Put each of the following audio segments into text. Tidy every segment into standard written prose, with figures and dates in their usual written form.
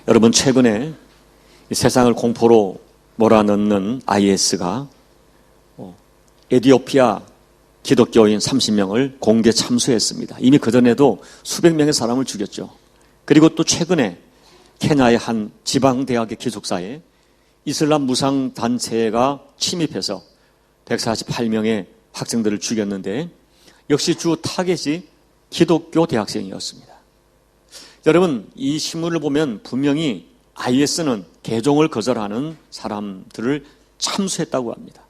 여러분, 최근에 세상을 공포로 몰아넣는 IS가 에티오피아 기독교인 30명을 공개 참수했습니다. 이미 그전에도 수백 명의 사람을 죽였죠. 그리고 또 최근에 케냐의 한 지방대학의 기숙사에 이슬람 무상단체가 침입해서 148명의 학생들을 죽였는데 역시 주 타겟이 기독교 대학생이었습니다. 여러분, 이 신문을 보면 분명히 IS는 개종을 거절하는 사람들을 참수했다고 합니다.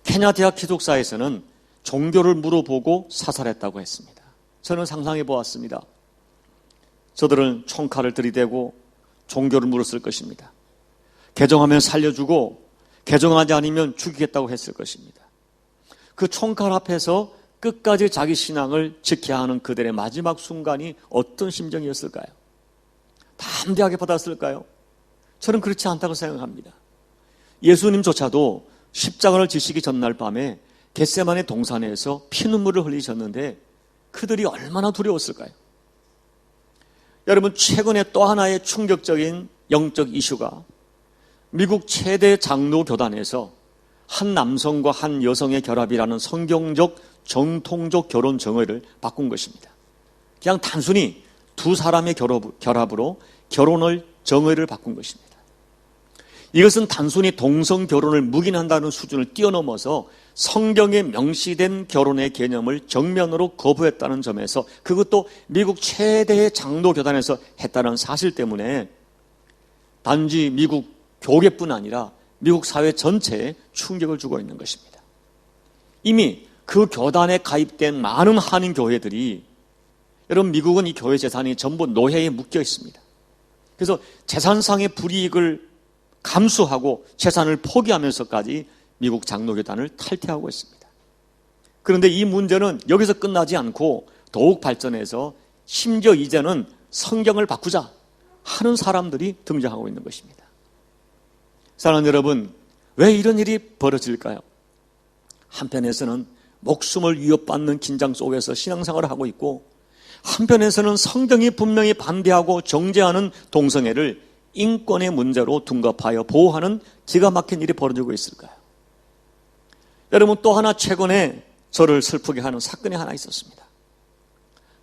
케냐 대학 기숙사에서는 종교를 물어보고 사살했다고 했습니다. 저는 상상해 보았습니다. 저들은 총칼을 들이대고 종교를 물었을 것입니다. 개종하면 살려주고 개종하지 않으면 죽이겠다고 했을 것입니다. 그 총칼 앞에서 끝까지 자기 신앙을 지켜야 하는 그들의 마지막 순간이 어떤 심정이었을까요? 담대하게 받았을까요? 저는 그렇지 않다고 생각합니다. 예수님조차도 십자가를 지시기 전날 밤에 겟세마네 동산에서 피눈물을 흘리셨는데 그들이 얼마나 두려웠을까요? 여러분, 최근에 또 하나의 충격적인 영적 이슈가 미국 최대 장로교단에서 한 남성과 한 여성의 결합이라는 성경적 정통적 결혼 정의를 바꾼 것입니다. 그냥 단순히 두 사람의 결합으로 결혼을 정의를 바꾼 것입니다. 이것은 단순히 동성 결혼을 묵인한다는 수준을 뛰어넘어서 성경에 명시된 결혼의 개념을 정면으로 거부했다는 점에서, 그것도 미국 최대의 장로교단에서 했다는 사실 때문에 단지 미국 교계뿐 아니라 미국 사회 전체에 충격을 주고 있는 것입니다. 이미 그 교단에 가입된 많은 한인 교회들이, 여러분, 미국은 이 교회 재산이 전부 노예에 묶여 있습니다. 그래서 재산상의 불이익을 감수하고 재산을 포기하면서까지 미국 장로교단을 탈퇴하고 있습니다. 그런데 이 문제는 여기서 끝나지 않고 더욱 발전해서 심지어 이제는 성경을 바꾸자 하는 사람들이 등장하고 있는 것입니다. 사랑하는 여러분, 왜 이런 일이 벌어질까요? 한편에서는 목숨을 위협받는 긴장 속에서 신앙생활을 하고 있고, 한편에서는 성경이 분명히 반대하고 정죄하는 동성애를 인권의 문제로 둔갑하여 보호하는 기가 막힌 일이 벌어지고 있을까요? 여러분, 또 하나 최근에 저를 슬프게 하는 사건이 하나 있었습니다.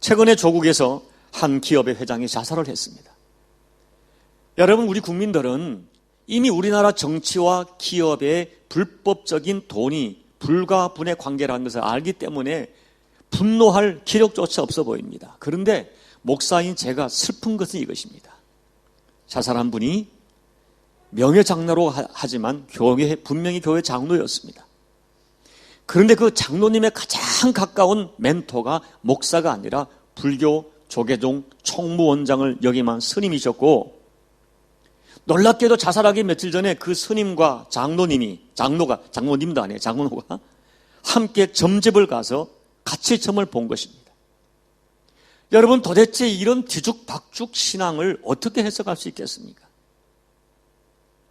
최근에 조국에서 한 기업의 회장이 자살을 했습니다. 여러분, 우리 국민들은 이미 우리나라 정치와 기업의 불법적인 돈이 불가분의 관계라는 것을 알기 때문에 분노할 기력조차 없어 보입니다. 그런데 목사인 제가 슬픈 것은 이것입니다. 자살한 분이 명예장로로 하지만 분명히 교회 장로였습니다. 그런데 그 장로님의 가장 가까운 멘토가 목사가 아니라 불교 조계종 총무원장을 역임한 스님이셨고, 놀랍게도 자살하기 며칠 전에 그 스님과 장로님도 아니에요. 장로가 함께 점집을 가서 같이 점을 본 것입니다. 여러분, 도대체 이런 뒤죽박죽 신앙을 어떻게 해석할 수 있겠습니까?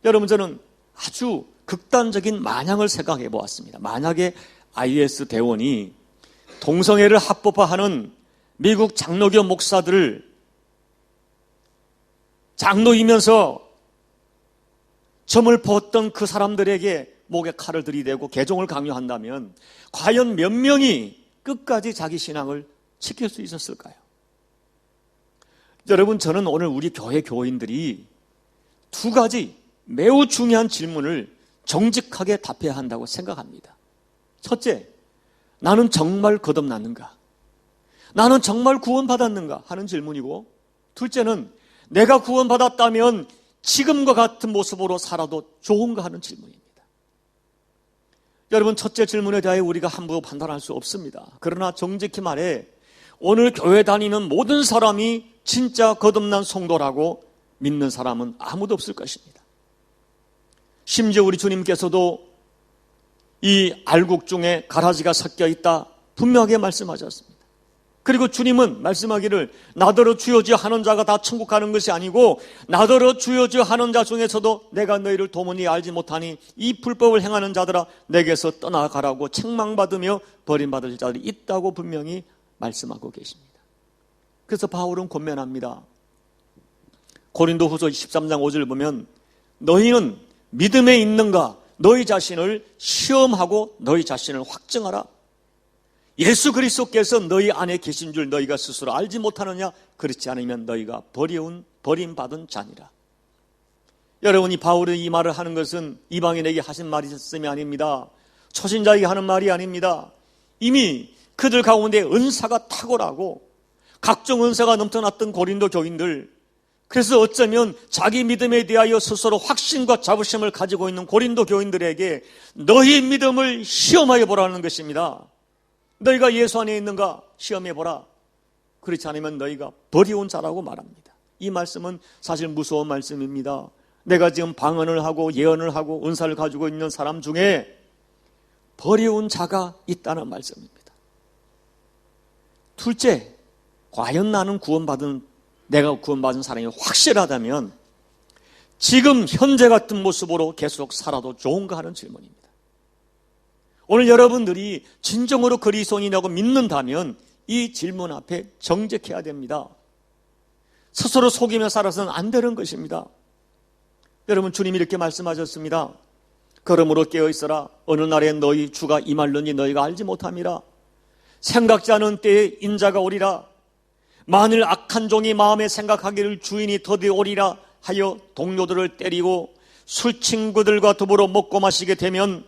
여러분, 저는 아주 극단적인 만약을 생각해 보았습니다. 만약에 IS 대원이 동성애를 합법화하는 미국 장로교 목사들을 장로이면서 점을 보았던 그 사람들에게 목에 칼을 들이대고 개종을 강요한다면 과연 몇 명이 끝까지 자기 신앙을 지킬 수 있었을까요? 여러분, 저는 오늘 우리 교회 교인들이 두 가지 매우 중요한 질문을 정직하게 답해야 한다고 생각합니다. 첫째, 나는 정말 거듭났는가? 나는 정말 구원받았는가? 하는 질문이고, 둘째는 내가 구원받았다면 지금과 같은 모습으로 살아도 좋은가 하는 질문입니다. 여러분, 첫째 질문에 대해 우리가 함부로 판단할 수 없습니다. 그러나 정직히 말해 오늘 교회 다니는 모든 사람이 진짜 거듭난 성도라고 믿는 사람은 아무도 없을 것입니다. 심지어 우리 주님께서도 이 알곡 중에 가라지가 섞여 있다 분명하게 말씀하셨습니다. 그리고 주님은 말씀하기를 나더러 주여 주여 하는 자가 다 천국 가는 것이 아니고 나더러 주여 주여 하는 자 중에서도 내가 너희를 도무니 알지 못하니 이 불법을 행하는 자들아 내게서 떠나가라고 책망받으며 버림받을 자들이 있다고 분명히 말씀하고 계십니다. 그래서 바울은 권면합니다. 고린도후서 13장 5절을 보면 너희는 믿음에 있는가 너희 자신을 시험하고 너희 자신을 확증하라. 예수 그리스도께서 너희 안에 계신 줄 너희가 스스로 알지 못하느냐? 그렇지 않으면 너희가 버림받은 자니라. 여러분이 바울이 이 말을 하는 것은 이방인에게 하신 말이었음이 아닙니다. 초신자에게 하는 말이 아닙니다. 이미 그들 가운데 은사가 탁월하고 각종 은사가 넘쳐났던 고린도 교인들, 그래서 어쩌면 자기 믿음에 대하여 스스로 확신과 자부심을 가지고 있는 고린도 교인들에게 너희 믿음을 시험하여 보라는 것입니다. 너희가 예수 안에 있는가 시험해 보라. 그렇지 않으면 너희가 버리운 자라고 말합니다. 이 말씀은 사실 무서운 말씀입니다. 내가 지금 방언을 하고 예언을 하고 은사를 가지고 있는 사람 중에 버리운 자가 있다는 말씀입니다. 둘째, 과연 내가 구원받은 사람이 확실하다면 지금 현재 같은 모습으로 계속 살아도 좋은가 하는 질문입니다. 오늘 여러분들이 진정으로 그리스도인이라고 믿는다면 이 질문 앞에 정직해야 됩니다. 스스로 속이며 살아서는 안 되는 것입니다. 여러분, 주님이 이렇게 말씀하셨습니다. 그러므로 깨어있어라. 어느 날에 너희 주가 임할는지 너희가 알지 못함이라. 생각지 않은 때에 인자가 오리라. 만일 악한 종이 마음에 생각하기를 주인이 더디 오리라 하여 동료들을 때리고 술 친구들과 더불어 먹고 마시게 되면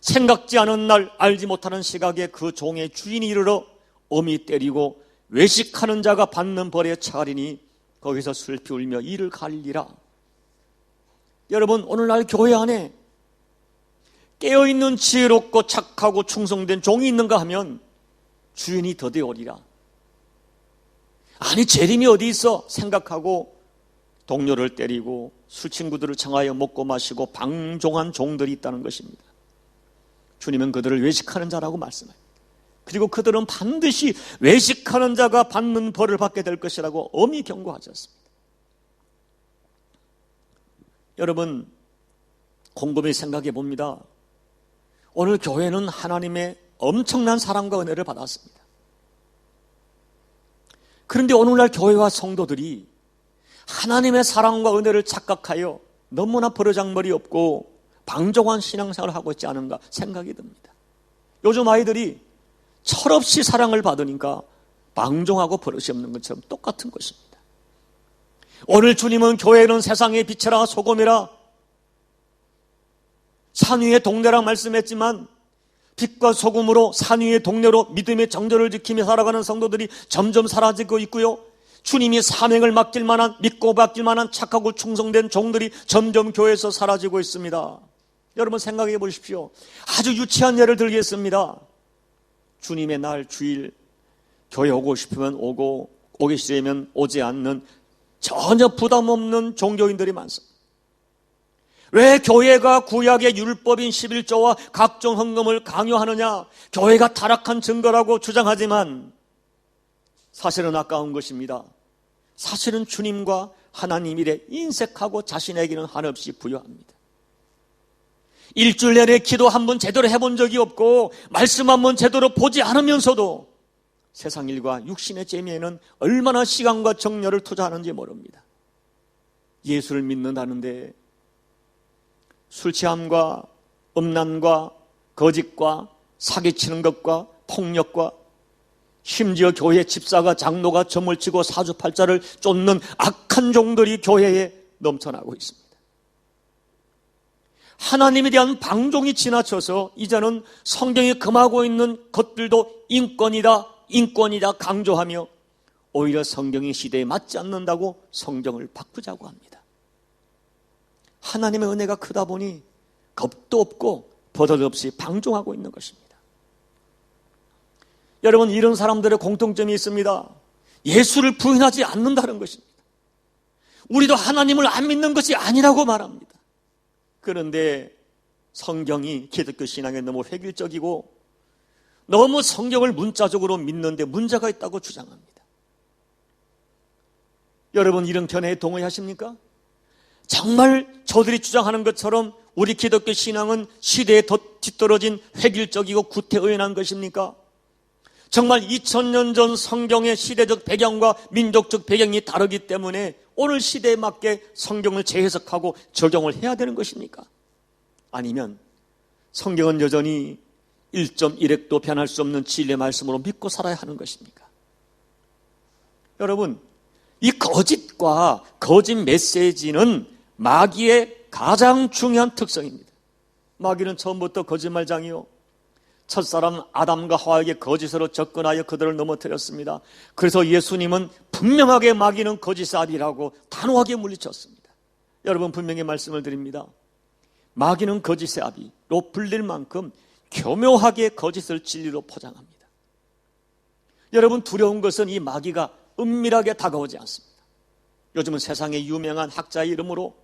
생각지 않은 날 알지 못하는 시각에 그 종의 주인이 이르러 엄히 때리고 외식하는 자가 받는 벌에 차리니 거기서 슬피 울며 이를 갈리라. 여러분, 오늘날 교회 안에 깨어있는 지혜롭고 착하고 충성된 종이 있는가 하면 주인이 더디 오리라. 아니, 재림이 어디 있어? 생각하고 동료를 때리고 술 친구들을 청하여 먹고 마시고 방종한 종들이 있다는 것입니다. 주님은 그들을 외식하는 자라고 말씀합니다. 그리고 그들은 반드시 외식하는 자가 받는 벌을 받게 될 것이라고 엄히 경고하셨습니다. 여러분, 곰곰이 생각해 봅니다. 오늘 교회는 하나님의 엄청난 사랑과 은혜를 받았습니다. 그런데 오늘날 교회와 성도들이 하나님의 사랑과 은혜를 착각하여 너무나 버르장머리 없고 방종한 신앙생활을 하고 있지 않은가 생각이 듭니다. 요즘 아이들이 철없이 사랑을 받으니까 방종하고 버릇이 없는 것처럼 똑같은 것입니다. 오늘 주님은 교회는 세상의 빛이라 소금이라 산 위의 동네라 말씀했지만 빛과 소금으로 산 위의 동네로 믿음의 정절을 지키며 살아가는 성도들이 점점 사라지고 있고요. 주님이 사명을 맡길 만한, 믿고 맡길 만한 착하고 충성된 종들이 점점 교회에서 사라지고 있습니다. 여러분 생각해 보십시오. 아주 유치한 예를 들겠습니다. 주님의 날 주일 교회 오고 싶으면 오고 오기 싫으면 오지 않는 전혀 부담 없는 종교인들이 많습니다. 왜 교회가 구약의 율법인 11조와 각종 헌금을 강요하느냐? 교회가 타락한 증거라고 주장하지만 사실은 아까운 것입니다. 사실은 주님과 하나님 일에 인색하고 자신에게는 한없이 부여합니다. 일주일 내내 기도 한 번 제대로 해본 적이 없고 말씀 한 번 제대로 보지 않으면서도 세상 일과 육신의 재미에는 얼마나 시간과 정열을 투자하는지 모릅니다. 예수를 믿는다는데 술 취함과 음란과 거짓과 사기치는 것과 폭력과 심지어 교회 집사가 장로가 점을 치고 사주팔자를 쫓는 악한 종들이 교회에 넘쳐나고 있습니다. 하나님에 대한 방종이 지나쳐서 이제는 성경이 금하고 있는 것들도 인권이다 강조하며 오히려 성경이 시대에 맞지 않는다고 성경을 바꾸자고 합니다. 하나님의 은혜가 크다 보니 겁도 없고 버릇없이 방종하고 있는 것입니다. 여러분, 이런 사람들의 공통점이 있습니다. 예수를 부인하지 않는다는 것입니다. 우리도 하나님을 안 믿는 것이 아니라고 말합니다. 그런데 성경이 기독교 신앙에 너무 획일적이고 너무 성경을 문자적으로 믿는데 문제가 있다고 주장합니다. 여러분, 이런 견해에 동의하십니까? 정말 저들이 주장하는 것처럼 우리 기독교 신앙은 시대에 뒤떨어진 획일적이고 구태의연한 것입니까? 정말 2000년 전 성경의 시대적 배경과 민족적 배경이 다르기 때문에 오늘 시대에 맞게 성경을 재해석하고 적용을 해야 되는 것입니까? 아니면 성경은 여전히 1.1획도 변할 수 없는 진리의 말씀으로 믿고 살아야 하는 것입니까? 여러분, 이 거짓과 거짓 메시지는 마귀의 가장 중요한 특성입니다. 마귀는 처음부터 거짓말장이요, 첫사람 아담과 하와에게 거짓으로 접근하여 그들을 넘어뜨렸습니다. 그래서 예수님은 분명하게 마귀는 거짓의 아비라고 단호하게 물리쳤습니다. 여러분, 분명히 말씀을 드립니다. 마귀는 거짓의 아비로 불릴 만큼 교묘하게 거짓을 진리로 포장합니다. 여러분, 두려운 것은 이 마귀가 은밀하게 다가오지 않습니다. 요즘은 세상에 유명한 학자의 이름으로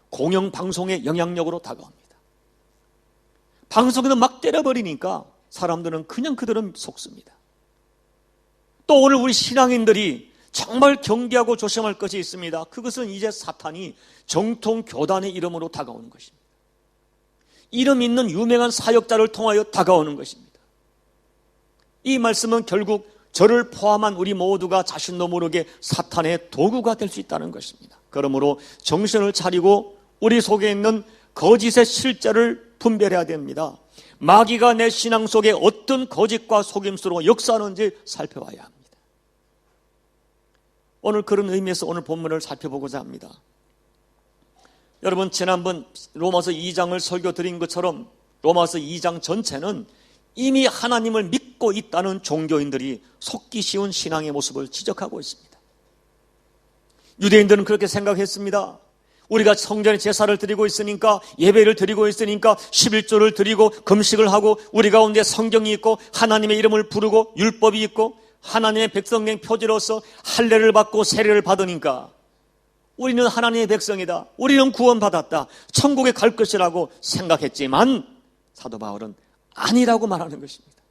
공영방송의 영향력으로 다가옵니다. 방송에서 막 때려버리니까 사람들은 그냥 그들은 속습니다. 또 오늘 우리 신앙인들이 정말 경계하고 조심할 것이 있습니다. 그것은 이제 사탄이 정통 교단의 이름으로 다가오는 것입니다. 이름 있는 유명한 사역자를 통하여 다가오는 것입니다. 이 말씀은 결국 저를 포함한 우리 모두가 자신도 모르게 사탄의 도구가 될 수 있다는 것입니다. 그러므로 정신을 차리고 우리 속에 있는 거짓의 실제를 분별해야 됩니다. 마귀가 내 신앙 속에 어떤 거짓과 속임수로 역사하는지 살펴봐야 합니다. 오늘 그런 의미에서 오늘 본문을 살펴보고자 합니다. 여러분, 지난번 로마서 2장을 설교 드린 것처럼 로마서 2장 전체는 이미 하나님을 믿고 있다는 종교인들이 속기 쉬운 신앙의 모습을 지적하고 있습니다. 유대인들은 그렇게 생각했습니다. 우리가 성전에 제사를 드리고 있으니까, 예배를 드리고 있으니까 11조를 드리고 금식을 하고 우리 가운데 성경이 있고 하나님의 이름을 부르고 율법이 있고 하나님의 백성된 표지로서 할례를 받고 세례를 받으니까 우리는 하나님의 백성이다, 우리는 구원받았다, 천국에 갈 것이라고 생각했지만 사도 바울은 아니라고 말하는 것입니다.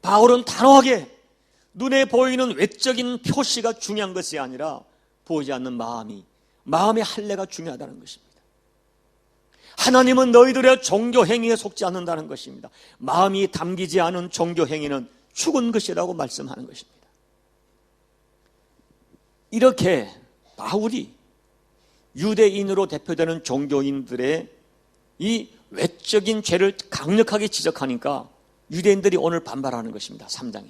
바울은 단호하게 눈에 보이는 외적인 표시가 중요한 것이 아니라 보이지 않는 마음의 할례가 중요하다는 것입니다. 하나님은 너희들의 종교 행위에 속지 않는다는 것입니다. 마음이 담기지 않은 종교 행위는 죽은 것이라고 말씀하는 것입니다. 이렇게 바울이 유대인으로 대표되는 종교인들의 이 외적인 죄를 강력하게 지적하니까 유대인들이 오늘 반발하는 것입니다. 3장에.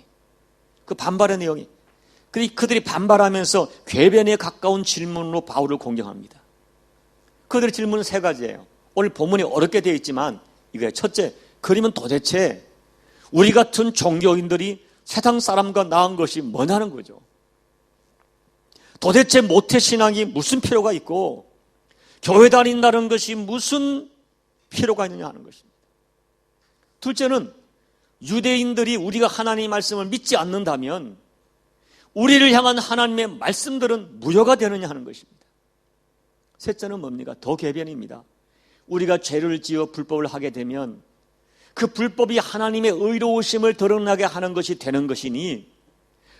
그 반발의 내용이, 그들이 반발하면서 궤변에 가까운 질문으로 바울을 공격합니다. 그들의 질문은 세 가지예요. 오늘 본문이 어렵게 되어 있지만 이거예요. 첫째, 그러면 도대체 우리 같은 종교인들이 세상 사람과 나은 것이 뭐냐는 거죠. 도대체 모태신앙이 무슨 필요가 있고 교회 다닌다는 것이 무슨 필요가 있느냐 하는 것입니다. 둘째는 유대인들이 우리가 하나님의 말씀을 믿지 않는다면 우리를 향한 하나님의 말씀들은 무효가 되느냐 하는 것입니다. 셋째는 뭡니까? 더 궤변입니다. 우리가 죄를 지어 불법을 하게 되면 그 불법이 하나님의 의로우심을 드러나게 하는 것이 되는 것이니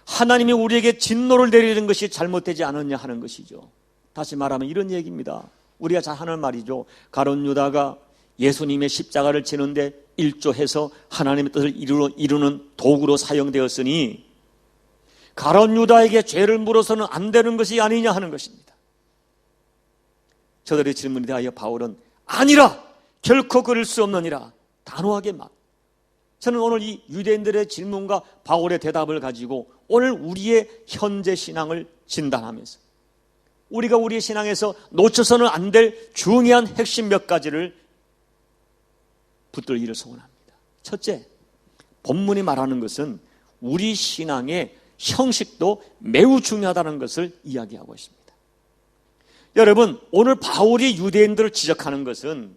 하나님이 우리에게 진노를 내리는 것이 잘못되지 않았냐 하는 것이죠. 다시 말하면 이런 얘기입니다. 우리가 잘 하는 말이죠. 가룟 유다가 예수님의 십자가를 지는데 일조해서 하나님의 뜻을 이루는 도구로 사용되었으니 가룟 유다에게 죄를 물어서는 안 되는 것이 아니냐 하는 것입니다. 저들의 질문에 대하여 바울은 아니라, 결코 그럴 수 없느니라 단호하게 막. 저는 오늘 이 유대인들의 질문과 바울의 대답을 가지고 오늘 우리의 현재 신앙을 진단하면서 우리가 우리의 신앙에서 놓쳐서는 안 될 중요한 핵심 몇 가지를 붙들기를 소원합니다. 첫째, 본문이 말하는 것은 우리 신앙의 형식도 매우 중요하다는 것을 이야기하고 있습니다. 여러분, 오늘 바울이 유대인들을 지적하는 것은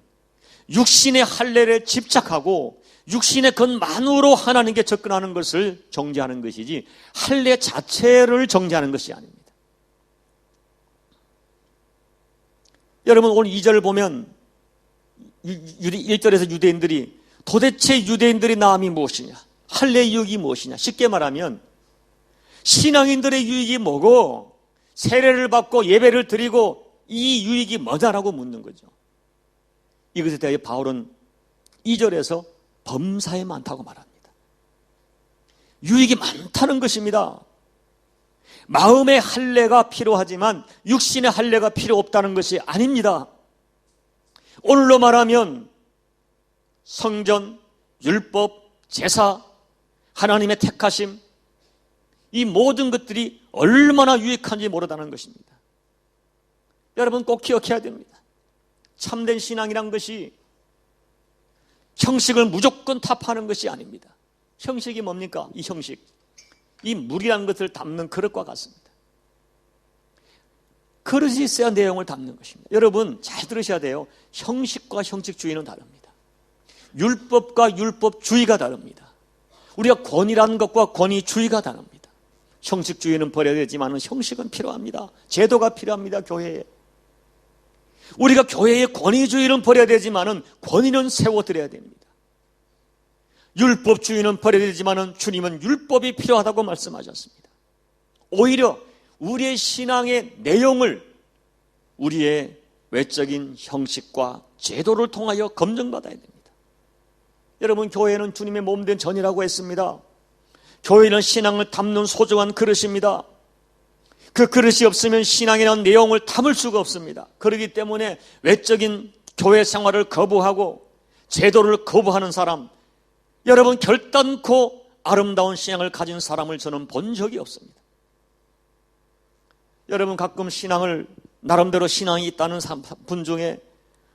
육신의 할례를 집착하고 육신의 것만으로 하나님께 접근하는 것을 정죄하는 것이지 할례 자체를 정죄하는 것이 아닙니다. 여러분, 오늘 2절을 보면 1절에서 유대인들이 도대체 유대인들의 나음이 무엇이냐, 할례의 유익이 무엇이냐, 쉽게 말하면 신앙인들의 유익이 뭐고 세례를 받고 예배를 드리고 이 유익이 뭐다라고 묻는 거죠. 이것에 대해 바울은 2절에서 범사에 많다고 말합니다. 유익이 많다는 것입니다. 마음의 할례가 필요하지만 육신의 할례가 필요 없다는 것이 아닙니다. 오늘로 말하면 성전, 율법, 제사, 하나님의 택하심, 이 모든 것들이 얼마나 유익한지 모르다는 것입니다. 여러분 꼭 기억해야 됩니다. 참된 신앙이란 것이 형식을 무조건 타파하는 것이 아닙니다. 형식이 뭡니까? 이 형식, 이 물이라는 것을 담는 그릇과 같습니다. 그릇이 있어야 내용을 담는 것입니다. 여러분 잘 들으셔야 돼요. 형식과 형식주의는 다릅니다. 율법과 율법주의가 다릅니다. 우리가 권위라는 것과 권위주의가 다릅니다. 형식주의는 버려야 되지만 형식은 필요합니다. 제도가 필요합니다. 교회에. 우리가 교회의 권위주의는 버려야 되지만 권위는 세워드려야 됩니다. 율법주의는 버려야 되지만 주님은 율법이 필요하다고 말씀하셨습니다. 오히려 우리의 신앙의 내용을 우리의 외적인 형식과 제도를 통하여 검증받아야 됩니다. 여러분 교회는 주님의 몸된 전이라고 했습니다. 교회는 신앙을 담는 소중한 그릇입니다. 그 그릇이 없으면 신앙이라는 내용을 담을 수가 없습니다. 그렇기 때문에 외적인 교회 생활을 거부하고 제도를 거부하는 사람, 여러분 결단코 아름다운 신앙을 가진 사람을 저는 본 적이 없습니다. 여러분 가끔 신앙을 나름대로 신앙이 있다는 분 중에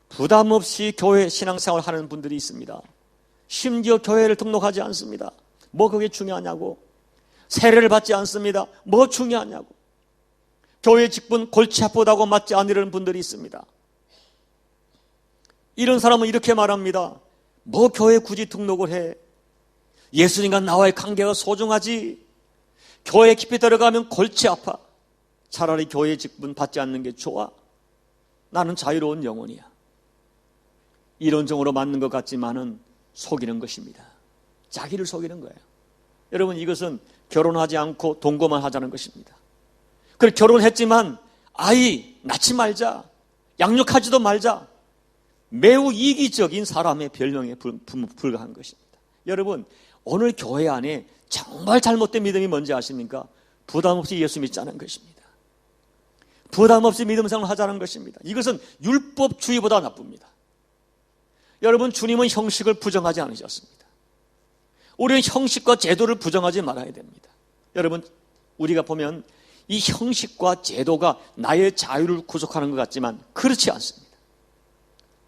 부담 없이 교회 신앙생활을 하는 분들이 있습니다. 심지어 교회를 등록하지 않습니다. 뭐 그게 중요하냐고. 세례를 받지 않습니다. 뭐 중요하냐고. 교회 직분 골치 아프다고 맞지 않으려는 분들이 있습니다. 이런 사람은 이렇게 말합니다. 뭐 교회 굳이 등록을 해. 예수님과 나와의 관계가 소중하지. 교회 깊이 들어가면 골치 아파. 차라리 교회 직분 받지 않는 게 좋아. 나는 자유로운 영혼이야. 이론적으로 맞는 것 같지만은 속이는 것입니다. 자기를 속이는 거예요. 여러분 이것은 결혼하지 않고 동거만 하자는 것입니다. 그리고 결혼했지만 아이 낳지 말자, 양육하지도 말자, 매우 이기적인 사람의 변명에 불과한 것입니다. 여러분 오늘 교회 안에 정말 잘못된 믿음이 뭔지 아십니까? 부담 없이 예수 믿자는 것입니다. 부담 없이 믿음 생활을 하자는 것입니다. 이것은 율법주의보다 나쁩니다. 여러분 주님은 형식을 부정하지 않으셨습니다. 우리는 형식과 제도를 부정하지 말아야 됩니다. 여러분 우리가 보면 이 형식과 제도가 나의 자유를 구속하는 것 같지만 그렇지 않습니다.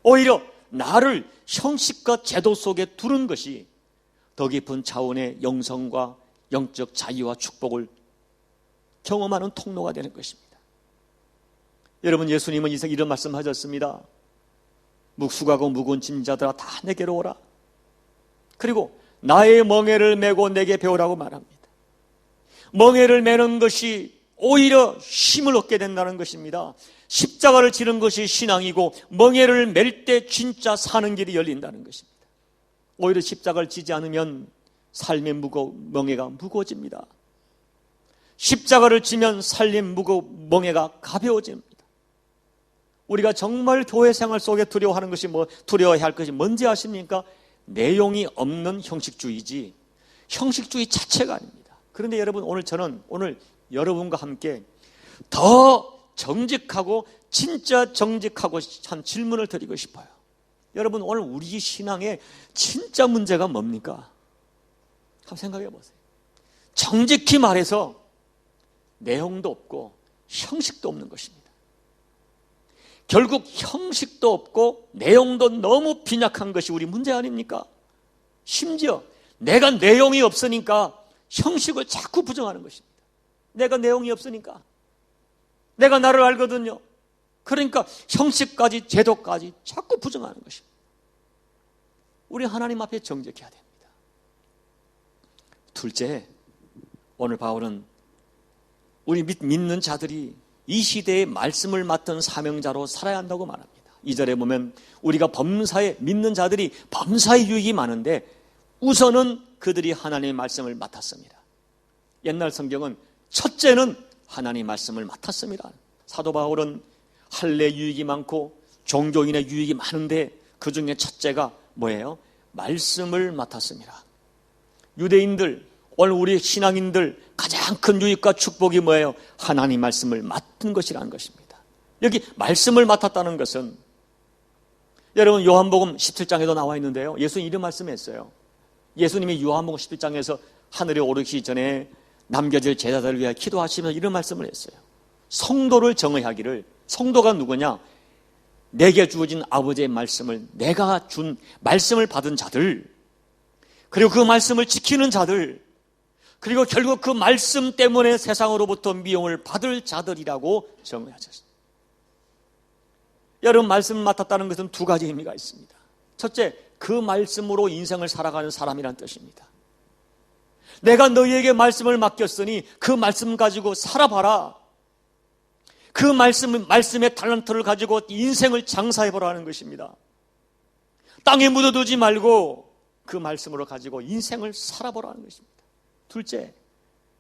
오히려 나를 형식과 제도 속에 두는 것이 더 깊은 차원의 영성과 영적 자유와 축복을 경험하는 통로가 되는 것입니다. 여러분 예수님은 이런 말씀하셨습니다. 묵수가고 무거운 짐진 자들아 다 내게로 오라. 그리고 나의 멍에를 메고 내게 배우라고 말합니다. 멍에를 메는 것이 오히려 힘을 얻게 된다는 것입니다. 십자가를 지는 것이 신앙이고 멍에를 맬 때 진짜 사는 길이 열린다는 것입니다. 오히려 십자가를 지지 않으면 삶의 멍에가 무거워집니다. 십자가를 지면 삶의 멍에가 가벼워집니다. 우리가 정말 교회 생활 속에 두려워하는 것이 두려워해야 할 것이 뭔지 아십니까? 내용이 없는 형식주의지 형식주의 자체가 아닙니다. 그런데 여러분 저는 오늘 여러분과 함께 더 정직하고 진짜 정직하고 한 질문을 드리고 싶어요. 여러분 오늘 우리 신앙의 진짜 문제가 뭡니까? 한번 생각해 보세요. 정직히 말해서 내용도 없고 형식도 없는 것입니다. 결국 형식도 없고 내용도 너무 빈약한 것이 우리 문제 아닙니까? 심지어 내가 내용이 없으니까 형식을 자꾸 부정하는 것입니다. 내가 내용이 없으니까. 내가 나를 알거든요. 그러니까 형식까지 제도까지 자꾸 부정하는 것입니다. 우리 하나님 앞에 정직해야 됩니다. 둘째, 오늘 바울은 우리 믿는 자들이 이 시대의 말씀을 맡은 사명자로 살아야 한다고 말합니다. 2절에 보면 우리가 믿는 자들이 범사에 유익이 많은데 우선은 그들이 하나님의 말씀을 맡았습니다. 옛날 성경은 첫째는 하나님의 말씀을 맡았습니다. 사도 바울은 할례 유익이 많고 종교인의 유익이 많은데 그 중에 첫째가 뭐예요? 말씀을 맡았습니다. 유대인들 오늘 우리 신앙인들 가장 큰 유익과 축복이 뭐예요? 하나님 말씀을 맡은 것이라는 것입니다. 여기 말씀을 맡았다는 것은 여러분 요한복음 17장에도 나와 있는데요. 예수님 이런 말씀했어요. 예수님이 요한복음 17장에서 하늘에 오르기 전에 남겨질 제자들을 위하여 기도하시면서 이런 말씀을 했어요. 성도를 정의하기를, 성도가 누구냐? 내게 주어진 아버지의 말씀을, 내가 준 말씀을 받은 자들, 그리고 그 말씀을 지키는 자들, 그리고 결국 그 말씀 때문에 세상으로부터 미움을 받을 자들이라고 정의하셨습니다. 여러분, 말씀을 맡았다는 것은 두 가지 의미가 있습니다. 첫째, 그 말씀으로 인생을 살아가는 사람이란 뜻입니다. 내가 너희에게 말씀을 맡겼으니 그 말씀 가지고 살아봐라. 그 말씀의 탤런트를 가지고 인생을 장사해보라는 것입니다. 땅에 묻어두지 말고 그 말씀으로 가지고 인생을 살아보라는 것입니다. 둘째,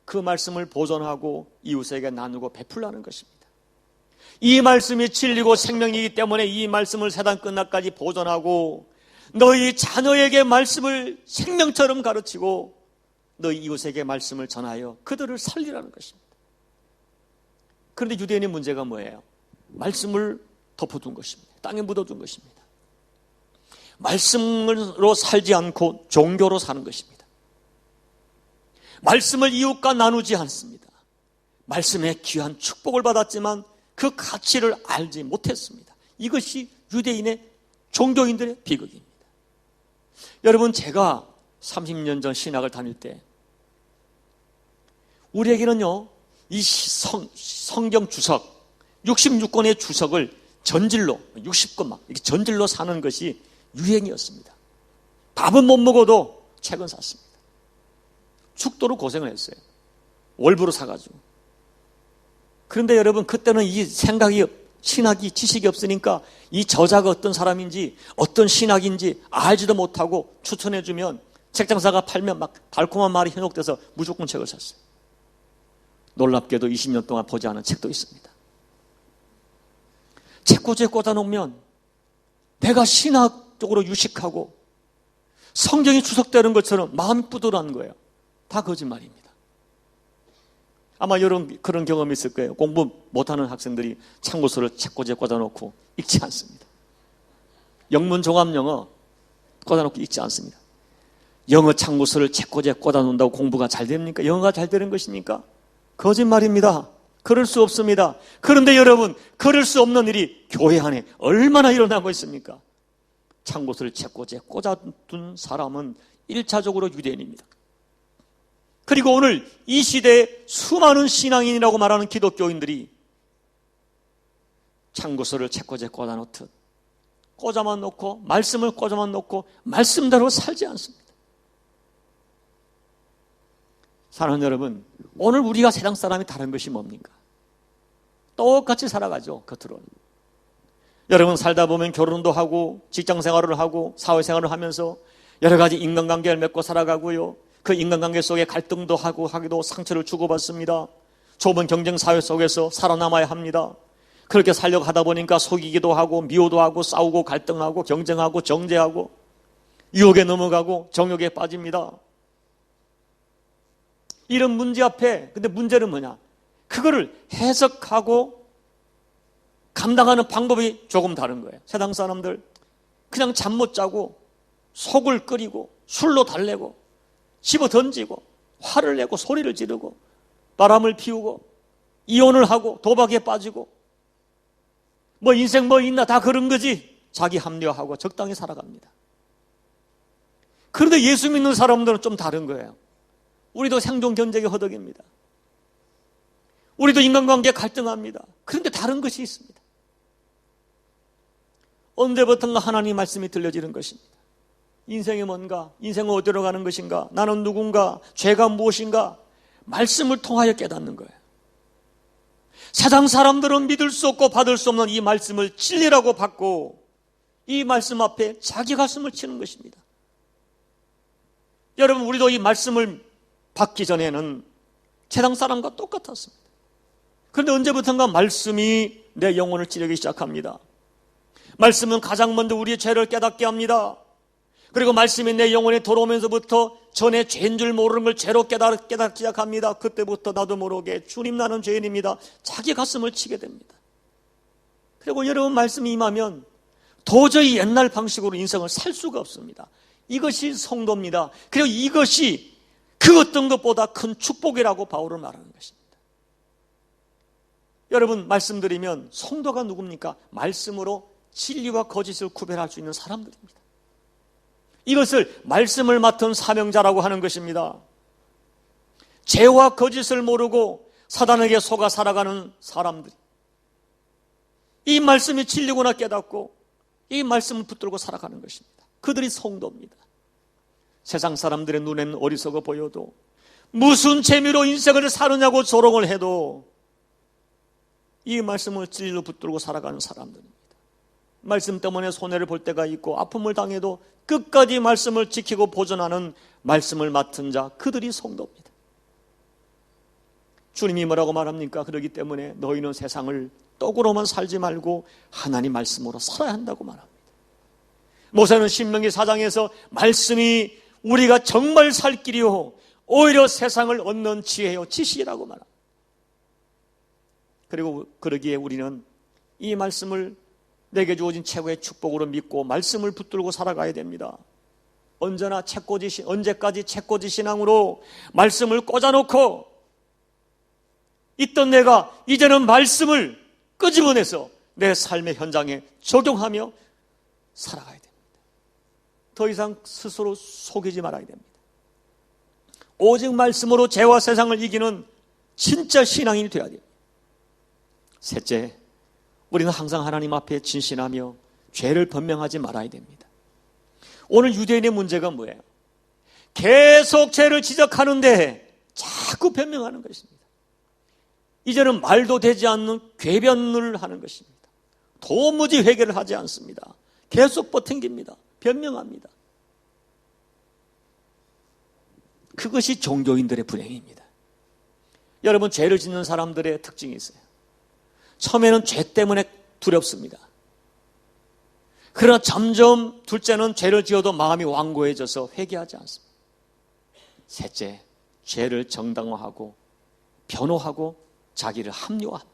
그 말씀을 보존하고 이웃에게 나누고 베풀라는 것입니다. 이 말씀이 진리고 생명이기 때문에 이 말씀을 세상 끝날까지 보존하고 너희 자녀에게 말씀을 생명처럼 가르치고 너희 이웃에게 말씀을 전하여 그들을 살리라는 것입니다. 그런데 유대인의 문제가 뭐예요? 말씀을 덮어둔 것입니다. 땅에 묻어둔 것입니다. 말씀으로 살지 않고 종교로 사는 것입니다. 말씀을 이웃과 나누지 않습니다. 말씀의 귀한 축복을 받았지만 그 가치를 알지 못했습니다. 이것이 유대인의 종교인들의 비극입니다. 여러분, 제가 30년 전 신학을 다닐 때 우리에게는요, 이 성경 주석 66권의 주석을 전질로 60권 막 이렇게 전질로 사는 것이 유행이었습니다. 밥은 못 먹어도 책은 샀습니다. 죽도록 고생을 했어요. 월부로 사가지고. 그런데 여러분, 그때는 이 생각이, 신학이, 지식이 없으니까 이 저자가 어떤 사람인지 어떤 신학인지 알지도 못하고 추천해주면 책장사가 팔면 막 달콤한 말이 현혹돼서 무조건 책을 샀어요. 놀랍게도 20년 동안 보지 않은 책도 있습니다. 책꽂이에 꽂아놓으면 내가 신학적으로 유식하고 성경이 주석되는 것처럼 마음이 뿌듯한 거예요. 다 거짓말입니다. 아마 여러분 그런 경험이 있을 거예요. 공부 못하는 학생들이 참고서를 책꽂이에 꽂아놓고 읽지 않습니다. 영문 종합영어 꽂아놓고 읽지 않습니다. 영어 참고서를 책꽂이에 꽂아놓는다고 공부가 잘 됩니까? 영어가 잘 되는 것입니까? 거짓말입니다. 그럴 수 없습니다. 그런데 여러분, 그럴 수 없는 일이 교회 안에 얼마나 일어나고 있습니까? 참고서를 책꽂이에 꽂아둔 사람은 1차적으로 유대인입니다. 그리고 오늘 이 시대에 수많은 신앙인이라고 말하는 기독교인들이 참고서를 책꽂이에 꽂아놓듯 꽂아만 놓고 말씀을 꽂아만 놓고 말씀대로 살지 않습니다. 사랑하는 여러분, 오늘 우리가 세상 사람이 다른 것이 뭡니까? 똑같이 살아가죠, 겉으로는. 여러분, 살다 보면 결혼도 하고 직장생활을 하고 사회생활을 하면서 여러 가지 인간관계를 맺고 살아가고요, 그 인간관계 속에 갈등도 하기도 상처를 주고받습니다. 좁은 경쟁사회 속에서 살아남아야 합니다. 그렇게 살려고 하다 보니까 속이기도 하고 미워도 하고 싸우고 갈등하고 경쟁하고 정죄하고 유혹에 넘어가고 정욕에 빠집니다. 이런 문제 앞에, 근데 문제는 뭐냐? 그거를 해석하고 감당하는 방법이 조금 다른 거예요. 세상 사람들 그냥 잠 못 자고 속을 끓이고 술로 달래고 집어 던지고 화를 내고 소리를 지르고 바람을 피우고 이혼을 하고 도박에 빠지고 뭐 인생 뭐 있나 다 그런 거지. 자기 합리화하고 적당히 살아갑니다. 그런데 예수 믿는 사람들은 좀 다른 거예요. 우리도 생존 견적의 허덕입니다. 우리도 인간관계에 갈등합니다. 그런데 다른 것이 있습니다. 언제부턴가 하나님 말씀이 들려지는 것입니다. 인생이 뭔가? 인생은 어디로 가는 것인가? 나는 누군가? 죄가 무엇인가? 말씀을 통하여 깨닫는 거예요. 세상 사람들은 믿을 수 없고 받을 수 없는 이 말씀을 진리라고 받고 이 말씀 앞에 자기 가슴을 치는 것입니다. 여러분, 우리도 이 말씀을 받기 전에는 세상 사람과 똑같았습니다. 그런데 언제부턴가 말씀이 내 영혼을 찌르기 시작합니다. 말씀은 가장 먼저 우리의 죄를 깨닫게 합니다. 그리고 말씀이 내 영혼에 들어오면서부터 전에 죄인 줄 모르는 걸 죄로 깨닫기 시작합니다. 그때부터 나도 모르게 주님 나는 죄인입니다. 자기 가슴을 치게 됩니다. 그리고 여러분 말씀이 임하면 도저히 옛날 방식으로 인생을 살 수가 없습니다. 이것이 성도입니다. 그리고 이것이 그 어떤 것보다 큰 축복이라고 바울은 말하는 것입니다. 여러분 말씀드리면 성도가 누굽니까? 말씀으로 진리와 거짓을 구별할 수 있는 사람들입니다. 이것을 말씀을 맡은 사명자라고 하는 것입니다. 죄와 거짓을 모르고 사단에게 속아 살아가는 사람들, 이 말씀이 진리구나 깨닫고 이 말씀을 붙들고 살아가는 것입니다. 그들이 성도입니다. 세상 사람들의 눈에는 어리석어 보여도 무슨 재미로 인생을 사느냐고 조롱을 해도 이 말씀을 진리로 붙들고 살아가는 사람들입니다. 말씀 때문에 손해를 볼 때가 있고 아픔을 당해도 끝까지 말씀을 지키고 보존하는 말씀을 맡은 자, 그들이 성도입니다. 주님이 뭐라고 말합니까? 그렇기 때문에 너희는 세상을 떡으로만 살지 말고 하나님 말씀으로 살아야 한다고 말합니다. 모세는 신명기 4장에서 말씀이 우리가 정말 살 길이요 오히려 세상을 얻는 지혜요 지식이라고 말합니다. 그리고 그러기에 우리는 이 말씀을 내게 주어진 최고의 축복으로 믿고 말씀을 붙들고 살아가야 됩니다. 언제까지 책꽂이 신앙으로 말씀을 꽂아놓고 있던 내가 이제는 말씀을 끄집어내서 내 삶의 현장에 적용하며 살아가야 됩니다. 더 이상 스스로 속이지 말아야 됩니다. 오직 말씀으로 죄와 세상을 이기는 진짜 신앙인이 되어야 됩니다. 셋째, 우리는 항상 하나님 앞에 진실하며 죄를 변명하지 말아야 됩니다. 오늘 유대인의 문제가 뭐예요? 계속 죄를 지적하는데 자꾸 변명하는 것입니다. 이제는 말도 되지 않는 궤변을 하는 것입니다. 도무지 회개를 하지 않습니다. 계속 버팅깁니다. 변명합니다. 그것이 종교인들의 불행입니다. 여러분, 죄를 짓는 사람들의 특징이 있어요. 처음에는 죄 때문에 두렵습니다. 그러나 점점 둘째는 죄를 지어도 마음이 완고해져서 회개하지 않습니다. 셋째, 죄를 정당화하고 변호하고 자기를 합리화합니다.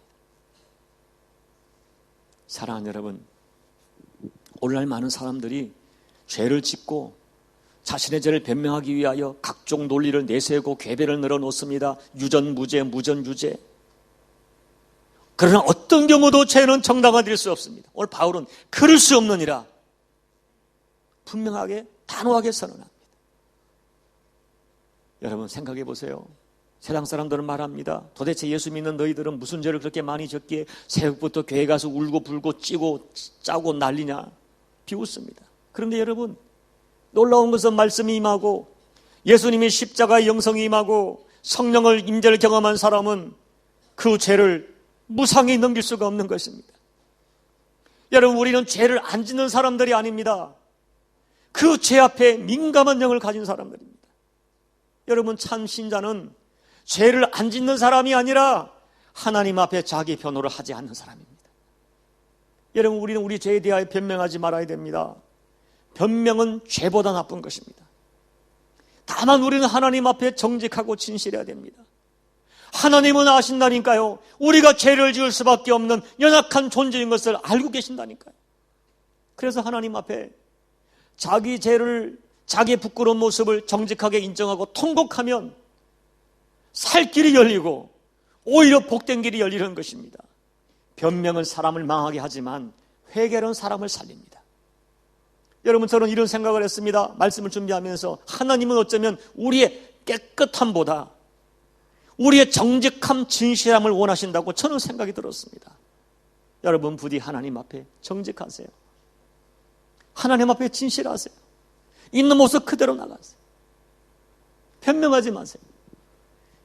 사랑하는 여러분, 오늘날 많은 사람들이 죄를 짓고 자신의 죄를 변명하기 위하여 각종 논리를 내세우고 궤변을 늘어놓습니다. 유전무죄, 무전유죄. 그러나 어떤 경우도 죄는 정당화될 수 없습니다. 오늘 바울은 그럴 수 없느니라 분명하게 단호하게 선언합니다. 여러분 생각해 보세요. 세상 사람들은 말합니다. 도대체 예수 믿는 너희들은 무슨 죄를 그렇게 많이 졌기에 새벽부터 교회 가서 울고 불고 찌고 짜고 난리냐, 비웃습니다. 그런데 여러분, 놀라운 것은 말씀이 임하고 예수님이 십자가의 영성이 임하고 성령을 임재를 경험한 사람은 그 죄를 무상히 넘길 수가 없는 것입니다. 여러분, 우리는 죄를 안 짓는 사람들이 아닙니다. 그 죄 앞에 민감한 영을 가진 사람들입니다. 여러분, 참 신자는 죄를 안 짓는 사람이 아니라 하나님 앞에 자기 변호를 하지 않는 사람입니다. 여러분, 우리는 우리 죄에 대하여 변명하지 말아야 됩니다. 변명은 죄보다 나쁜 것입니다. 다만 우리는 하나님 앞에 정직하고 진실해야 됩니다. 하나님은 아신다니까요. 우리가 죄를 지을 수밖에 없는 연약한 존재인 것을 알고 계신다니까요. 그래서 하나님 앞에 자기 죄를, 자기의 부끄러운 모습을 정직하게 인정하고 통곡하면 살 길이 열리고 오히려 복된 길이 열리는 것입니다. 변명은 사람을 망하게 하지만 회개는 사람을 살립니다. 여러분, 저는 이런 생각을 했습니다. 말씀을 준비하면서 하나님은 어쩌면 우리의 깨끗함보다 우리의 정직함, 진실함을 원하신다고 저는 생각이 들었습니다. 여러분, 부디 하나님 앞에 정직하세요. 하나님 앞에 진실하세요. 있는 모습 그대로 나가세요. 변명하지 마세요.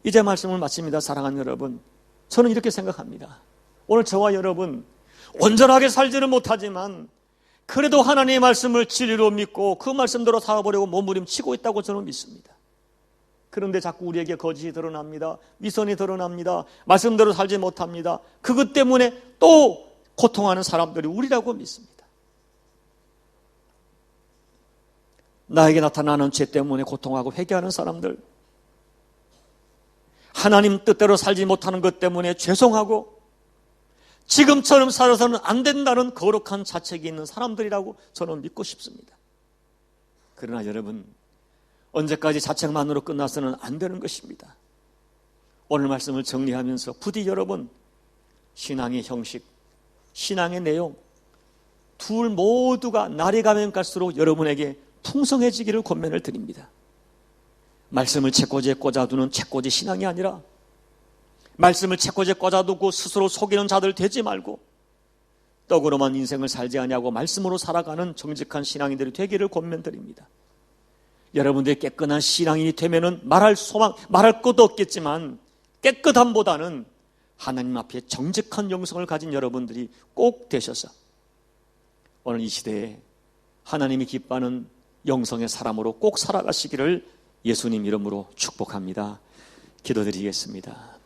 이제 말씀을 마칩니다. 사랑하는 여러분, 저는 이렇게 생각합니다. 오늘 저와 여러분 온전하게 살지는 못하지만 그래도 하나님의 말씀을 진리로 믿고 그 말씀대로 살아보려고 몸부림치고 있다고 저는 믿습니다. 그런데 자꾸 우리에게 거짓이 드러납니다. 위선이 드러납니다. 말씀대로 살지 못합니다. 그것 때문에 또 고통하는 사람들이 우리라고 믿습니다. 나에게 나타나는 죄 때문에 고통하고 회개하는 사람들, 하나님 뜻대로 살지 못하는 것 때문에 죄송하고 지금처럼 살아서는 안 된다는 거룩한 자책이 있는 사람들이라고 저는 믿고 싶습니다. 그러나 여러분, 언제까지 자책만으로 끝나서는 안 되는 것입니다. 오늘 말씀을 정리하면서 부디 여러분, 신앙의 형식, 신앙의 내용 둘 모두가 날이 가면 갈수록 여러분에게 풍성해지기를 권면을 드립니다. 말씀을 책꽂이에 꽂아두는 책꽂이 신앙이 아니라 말씀을 책꽂이에 꽂아두고 스스로 속이는 자들 되지 말고 떡으로만 인생을 살지 아니하고 말씀으로 살아가는 정직한 신앙인들이 되기를 권면드립니다. 여러분들이 깨끗한 신앙인이 되면은 말할 것도 없겠지만 깨끗함보다는 하나님 앞에 정직한 영성을 가진 여러분들이 꼭 되셔서 오늘 이 시대에 하나님이 기뻐하는 영성의 사람으로 꼭 살아가시기를 예수님 이름으로 축복합니다. 기도드리겠습니다.